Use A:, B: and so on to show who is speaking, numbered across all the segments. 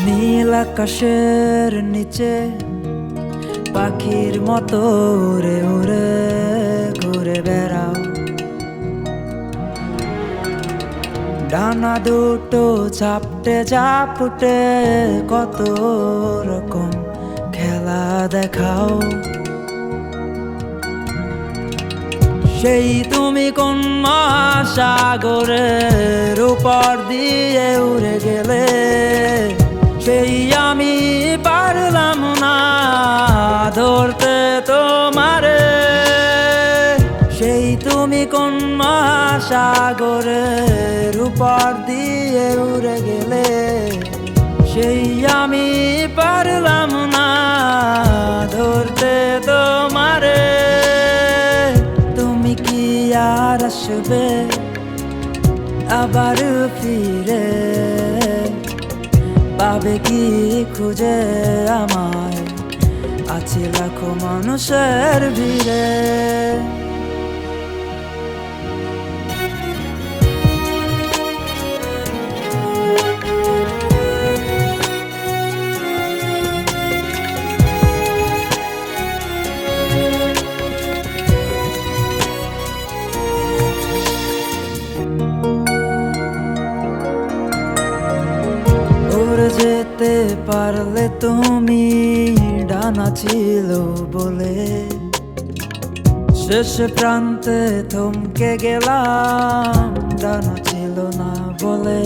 A: নীল আকাশের নিচে পাখির মতো উড়ে উড়ে ঘুরে বেড়াও, ডানা দুটো ঝাপটে ঝাপটে কত রকম খেলা দেখাও। সেই তুমি কোন মহাসাগরের উপর দিয়ে উড়ে গেলে, সেই আমি পারলাম না ধরতে তোমারে। সেই তুমি কোন মহাসাগরের উপর দিয়ে উড়ে গেলে, সেই আমি পারলাম না ধরতে তোমারে। তুমি কি আর আসবে আবার ফিরে, পাবে কি খুঁজে আমায় আছে লাখো মানুষের ভিড়ে। যেতে পারলে তুমি ডানা ছিল বলে, শেষ প্রান্তে থমকে গেলাম ডানা ছিল না বলে।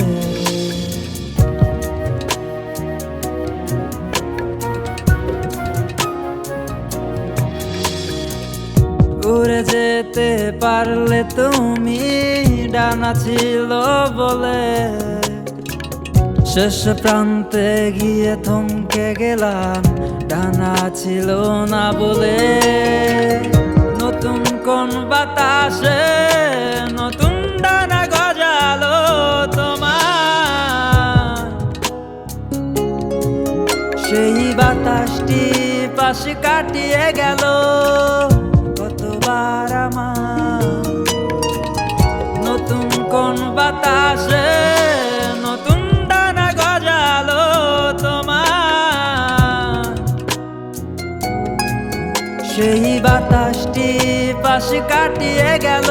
A: উড়ে যেতে পারলে তুমি ডানা ছিল বলে, শেষ প্রান্তে গিয়ে থমকে গেলাম ডানা ছিল না বলে। নতুন কোন বাতাসে নতুন ডানা গজালো তোমার, সেই বাতাসটি পাশে কাটিয়ে গেল কতবার আমার। নতুন কোন বাতাসে সেই বাতাসটি পাশে কাটিয়ে গেল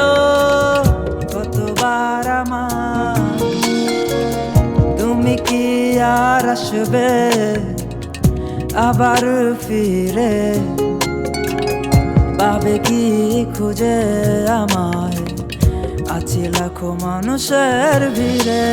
A: কতবার আমার। তুমি কি আর আসবে আবার ফিরে, পাবে কি খুঁজে আমায় আছে লাখো মানুষের ভিড়ে।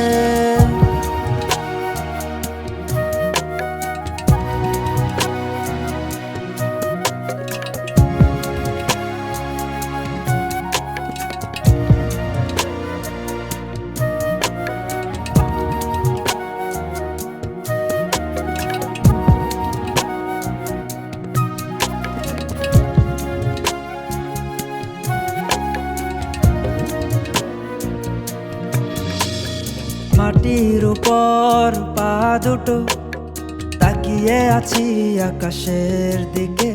A: মাটির উপর পা দুটো তাকিয়ে আছি আকাশের দিকে,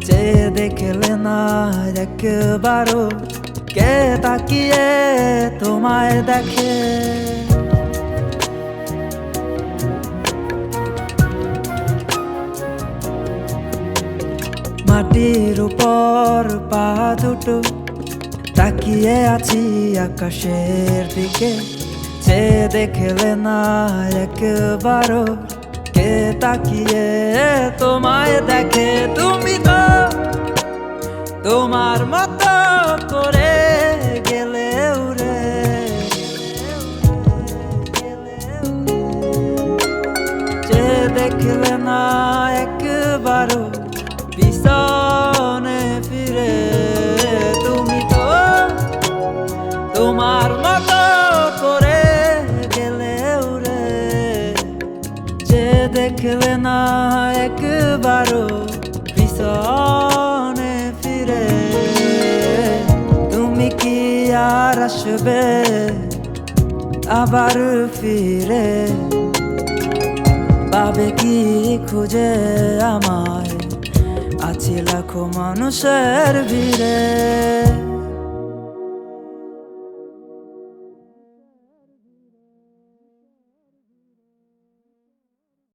A: চেয়ে দেখলে না একবারও কে তাকিয়ে তোমায় দেখে। মাটির উপর পা দুটো তাকিয়ে আছি আকাশের দিকে, চেয়ে দেখলে না একবারও কে তাকিয়ে তোমায় দেখে। তুমি তো তোমার মতো করে গেলে উড়ে, চেয়ে দেখলে না একবারও পিছনে ফিরে। তুমি তো তোমার মতো করে গেলে উড়ে, যে দেখলে না একবারও পিছনে ফিরে। তুমি কি আর আসবে আবার ফিরে? পাবে কি খুঁজে আমায়, আছি লাখো মানুষের ভিড়ে।